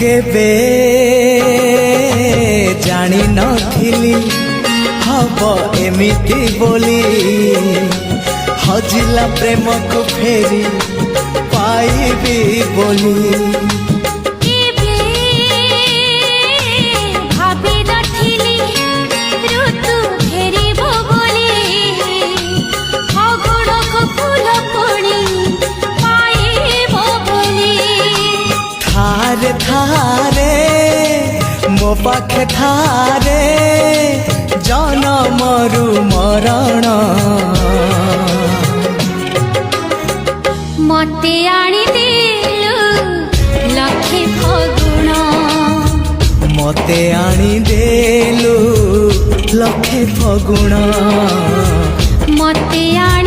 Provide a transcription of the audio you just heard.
केबे जानी नथिली हब एमिति बोली हजिला प्रेम को फेरी पाइबी बोली थारे मो पाखे थारे जनमरु मरण मते आनी देलु लखे फगुण मते आनी देलु लखे फगुण मते आनी